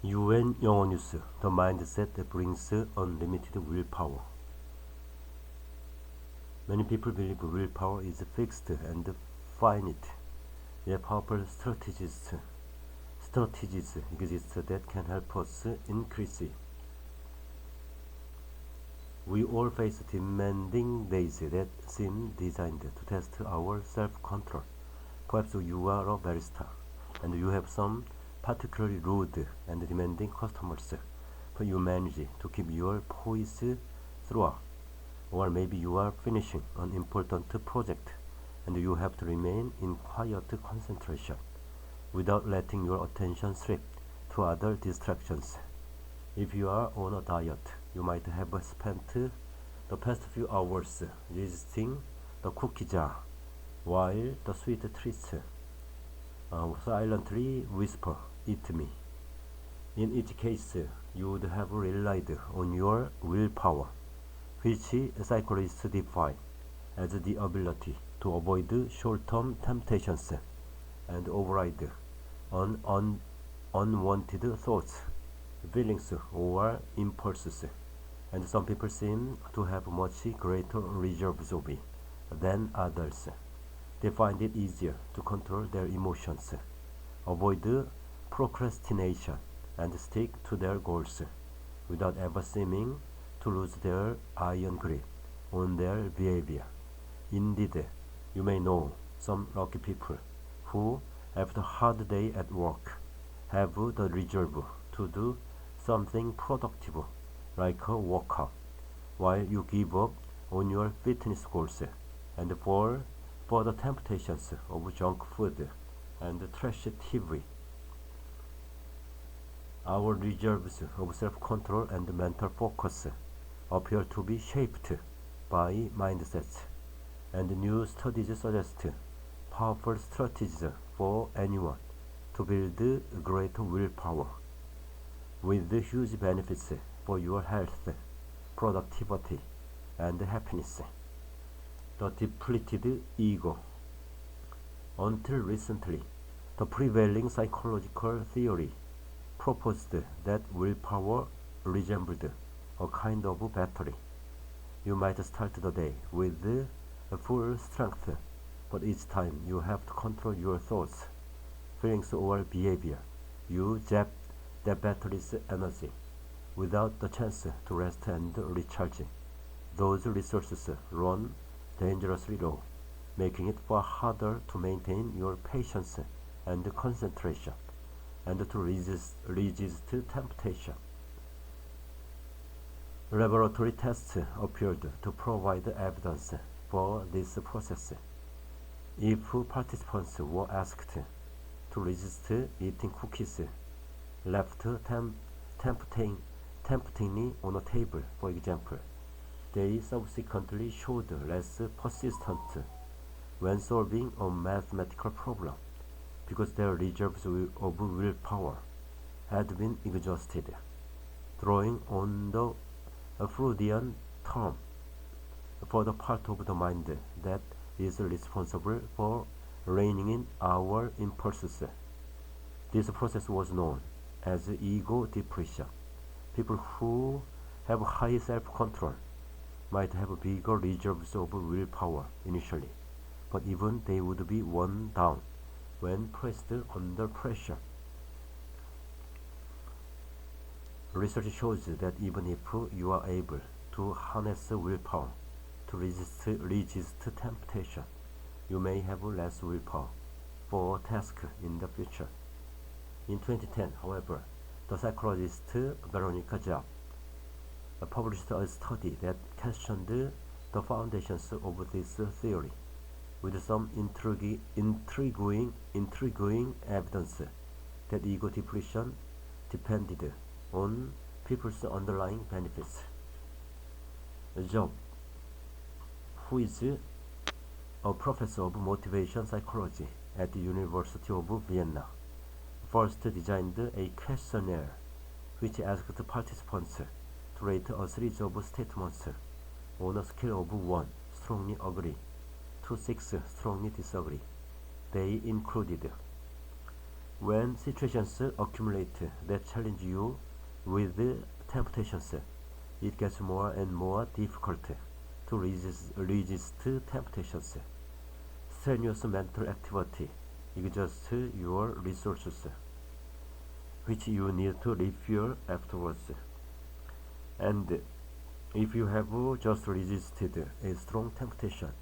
UN 영어뉴스 The mindset that brings unlimited willpower. Many people believe willpower is fixed and finite. Yet powerful strategies exist that can help us increase it. We all face demanding days that seem designed to test our self-control. Perhaps you are a barista and you have some particularly rude and demanding customers, but you manage to keep your poise throughout. Or maybe you are finishing an important project and you have to remain in quiet concentration without letting your attention slip to other distractions. If you are on a diet, you might have spent the past few hours resisting the cookie jar while the sweet treats silently whisper, "Eat me." In each case, you would have relied on your willpower, which psychologists define as the ability to avoid short-term temptations and override unwanted thoughts, feelings, or impulses. And some people seem to have much greater reserves of it than others. They find it easier to control their emotions, avoid procrastination, and stick to their goals without ever seeming to lose their iron grip on their behavior. Indeed, you may know some lucky people who, after a hard day at work, have the resolve to do something productive like a workout, while you give up on your fitness goals and fall for the temptations of junk food and trash TV. Our reserves of self-control and mental focus appear to be shaped by mindsets, and new studies suggest powerful strategies for anyone to build greater willpower, with huge benefits for your health, productivity, and happiness. The depleted ego. Until recently, the prevailing psychological theory proposed that willpower resembled a kind of battery. You might start the day with full strength, but each time you have to control your thoughts, feelings, or behavior, you zap that battery's energy without the chance to rest and recharge. Those resources run dangerously low, making it far harder to maintain your patience and concentration, and to resist temptation. Laboratory tests appeared to provide evidence for this process. If participants were asked to resist eating cookies left temptingly on a table, for example, they subsequently showed less persistent when solving a mathematical problem because their reserves of willpower had been exhausted. Drawing on the Freudian term for the part of the mind that is responsible for reining in our impulses, this process was known as ego depletion. People who have high self-control might have bigger reserves of willpower initially, but even they would be worn down when pressed under pressure. Research shows that even if you are able to harness willpower to resist temptation, you may have less willpower for tasks in the future. In 2010, however, the psychologist Veronica Zapp published a study that questioned the foundations of this theory, with some intriguing evidence that ego depletion depended on people's underlying benefits. Zapp, who is a professor of motivation psychology at the University of Vienna, first designed a questionnaire which asked participants to rate a series of statements on a scale of 1, strongly agree, to 6, strongly disagree. They included When situations accumulate that challenge you with temptations, it gets more and more difficult to resist temptations. Strenuous mental activity exhausts your resources, which you need to refuel afterwards. And if you have just resisted a strong temptation,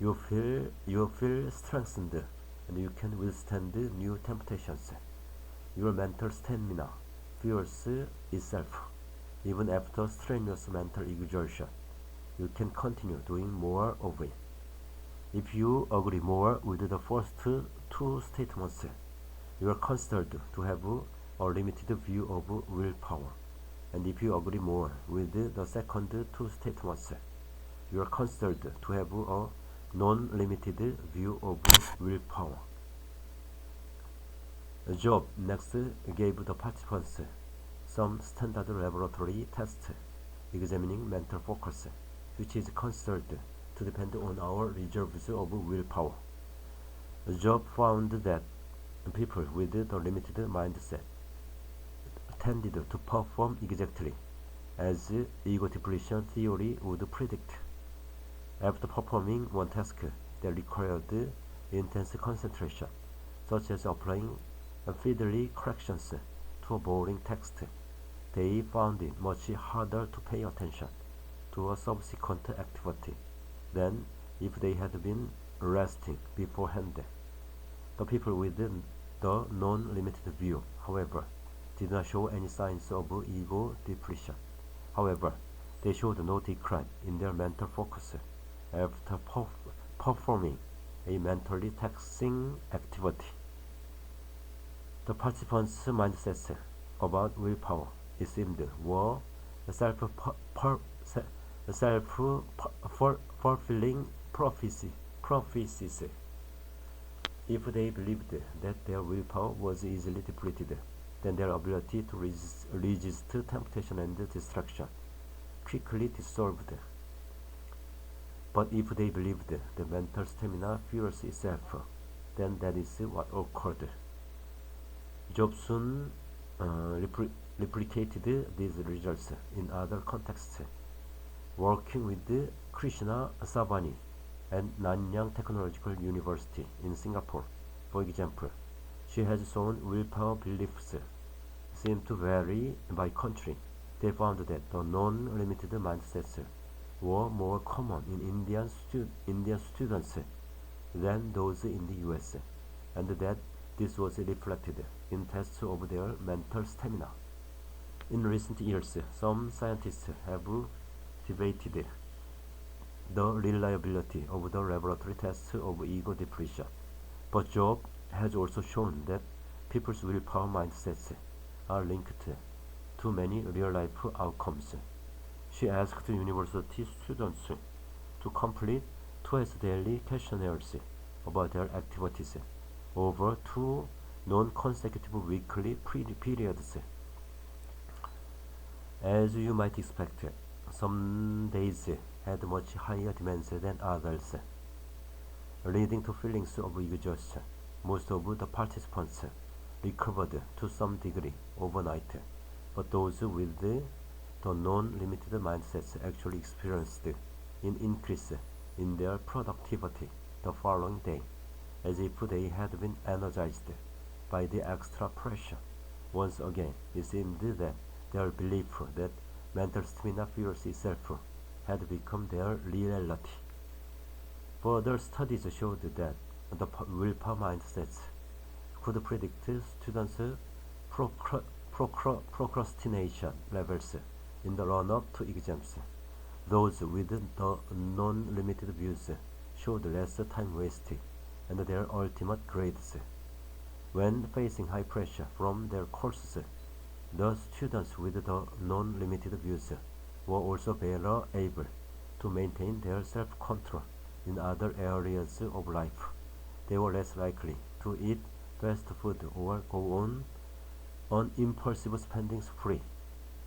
you feel strengthened and you can withstand new temptations. Your mental stamina fuels itself. Even after strenuous mental exertion, you can continue doing more of it. If you agree more with the first two statements, you are considered to have a limited view of willpower. And if you agree more with the second two statements, you are considered to have a non-limited view of willpower. Job next gave the participants some standard laboratory tests examining mental focus, which is considered to depend on our reserves of willpower. Job found that people with the limited mindset tended to perform exactly as ego depletion theory would predict. After performing one task that required intense concentration, such as applying fiddly corrections to a boring text, they found it much harder to pay attention to a subsequent activity than if they had been resting beforehand. The people with the non-limited view, however, did not show any signs of ego depletion. However, they showed no decline in their mental focus after performing a mentally taxing activity. The participants' mindsets about willpower, it seemed, were self-fulfilling prophecies. If they believed that their willpower was easily depleted, then their ability to resist temptation and distraction quickly dissolved. But if they believed the mental stamina fuels itself, then that is what occurred. Job soon replicated these results in other contexts, working with Krishna Savani and Nanyang Technological University in Singapore. For example, she has shown willpower beliefs seem to vary by country. They found that the non-limited mindsets were more common in Indian students than those in the US, and that this was reflected in tests of their mental stamina. In recent years, some scientists have debated the reliability of the laboratory tests of ego depletion, but Job has also shown that people's willpower mindsets are linked to many real-life outcomes. She asked university students to complete twice daily questionnaires about their activities over 2 non-consecutive weekly periods. As you might expect, some days had much higher demands than others, leading to feelings of exhaustion. Most of the participants recovered to some degree overnight, but those with the non-limited mindsets actually experienced an increase in their productivity the following day, as if they had been energized by the extra pressure. Once again, it seemed that their belief that mental stamina fuels itself had become their reality. Further studies showed that the willpower mindsets could predict students' procrastination levels in the run-up to exams. Those with the non-limited views showed less time wasted and their ultimate grades. When facing high pressure from their courses, the students with the non-limited views were also better able to maintain their self-control in other areas of life. They were less likely to eat fast food or go on impulsive spending spree.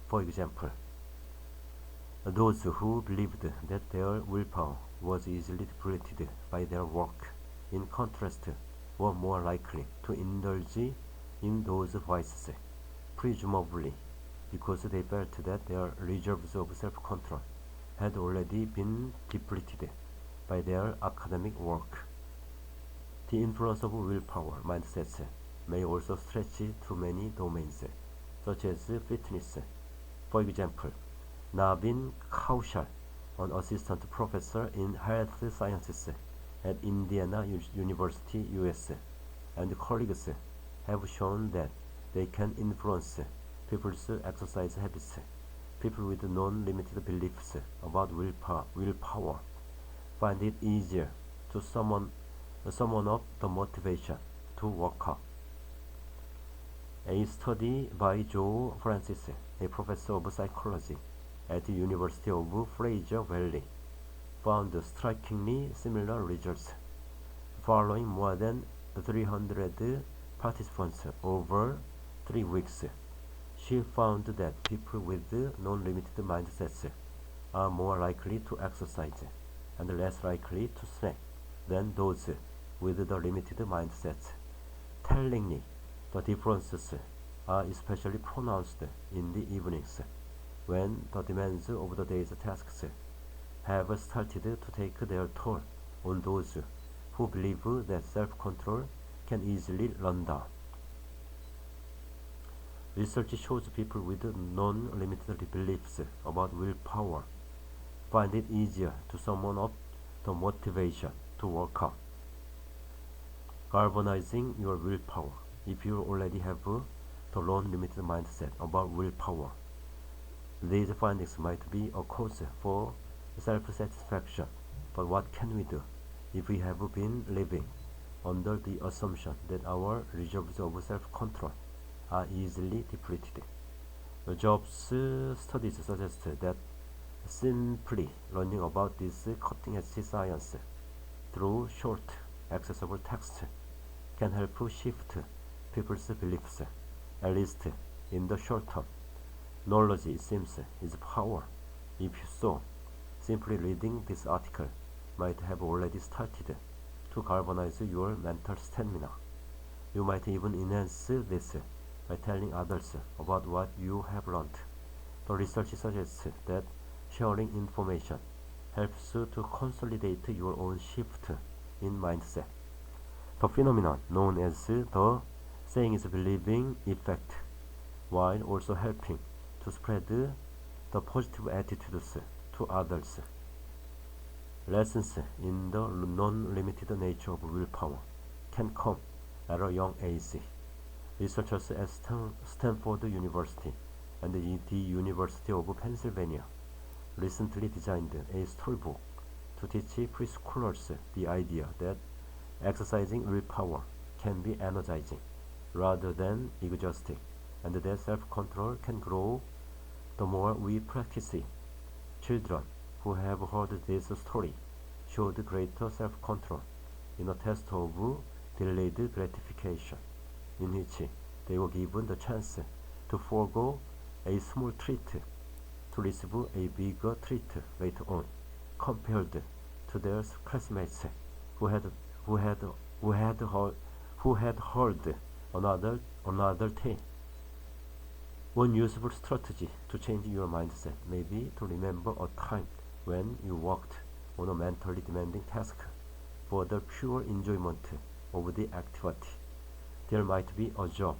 For example, those who believed that their willpower was easily depleted by their work, in contrast, were more likely to indulge in those vices, presumably because they felt that their reserves of self-control had already been depleted by their academic work. The influence of willpower mindsets may also stretch to many domains, such as fitness. For example, Navin Kaushal, an assistant professor in health sciences at Indiana University, US, and colleagues have shown that they can influence people's exercise habits. People with non-limited beliefs about willpower find it easier to summon up the motivation to work out. A study by Joe Francis, a professor of psychology at the University of Fraser Valley, found strikingly similar results. Following more than 300 participants over 3 weeks, she found that people with non-limited mindsets are more likely to exercise and less likely to snack than those with the limited mindsets. Tellingly, the differences are especially pronounced in the evenings, when the demands of the day's tasks have started to take their toll on those who believe that self-control can easily run down. Research shows people with non-limited beliefs about willpower find it easier to summon up the motivation to work out. Galvanizing your willpower. If you already have the non-limited mindset about willpower, these findings might be a cause for self-satisfaction. But what can we do if we have been living under the assumption that our reserves of self-control are easily depleted? The Jobs studies suggest that simply learning about this cutting-edge science through short, accessible text can help shift people's beliefs, at least in the short term. Knowledge, it seems, is power. If so, simply reading this article might have already started to galvanize your mental stamina. You might even enhance this by telling others about what you have learned. The research suggests that sharing information helps to consolidate your own shift in mindset. The phenomenon known as the saying is believing effect, while also helping to spread the positive attitudes to others. Lessons in the non-limited nature of willpower can come at a young age. Researchers at Stanford University and the University of Pennsylvania recently designed a storybook to teach preschoolers the idea that exercising willpower can be energizing rather than exhausting, and that self-control can grow the more we practice it. Children who have heard this story showed greater self-control in a test of delayed gratification, in which they were given the chance to forego a small treat to receive a bigger treat later on, compared to their classmates who had heard another tale. One useful strategy to change your mindset may be to remember a time when you worked on a mentally demanding task for the pure enjoyment of the activity. There might be a job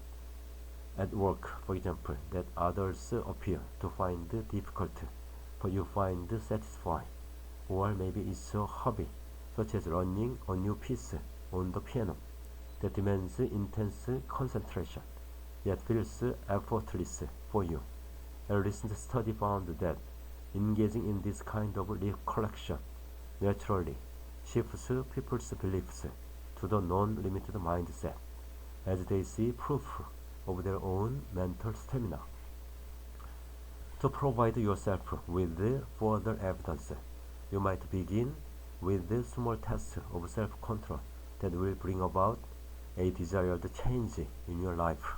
at work, for example, that others appear to find difficult, but you find satisfying. Or maybe it's a hobby, such as learning a new piece on the piano, that demands intense concentration, yet feels effortless for you. A recent study found that engaging in this kind of recollection naturally shifts people's beliefs to the non-limited mindset, as they see proof of their own mental stamina. To provide yourself with further evidence, you might begin with small tests of self-control that will bring about a desired change in your life,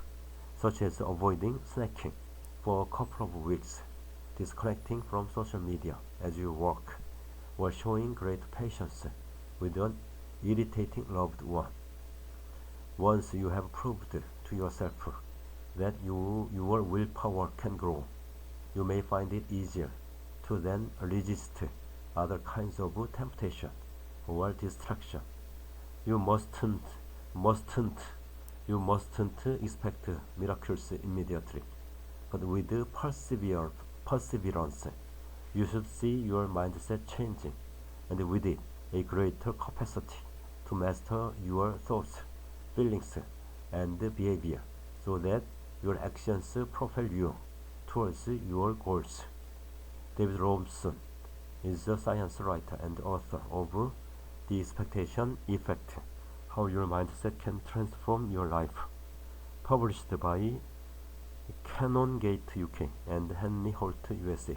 such as avoiding snacking for a couple of weeks, disconnecting from social media as you work, or showing great patience with an irritating loved one. Once you have proved to to yourself that your willpower can grow, you may find it easier to then resist other kinds of temptation or distraction. You mustn't expect miracles immediately, but with perseverance, you should see your mindset changing, and with it, a greater capacity to master your thoughts, feelings, and behavior, so that your actions propel you towards your goals. David Robson is a science writer and author of The Expectation Effect: How Your Mindset Can Transform Your Life, published by Canongate UK and Henry Holt USA.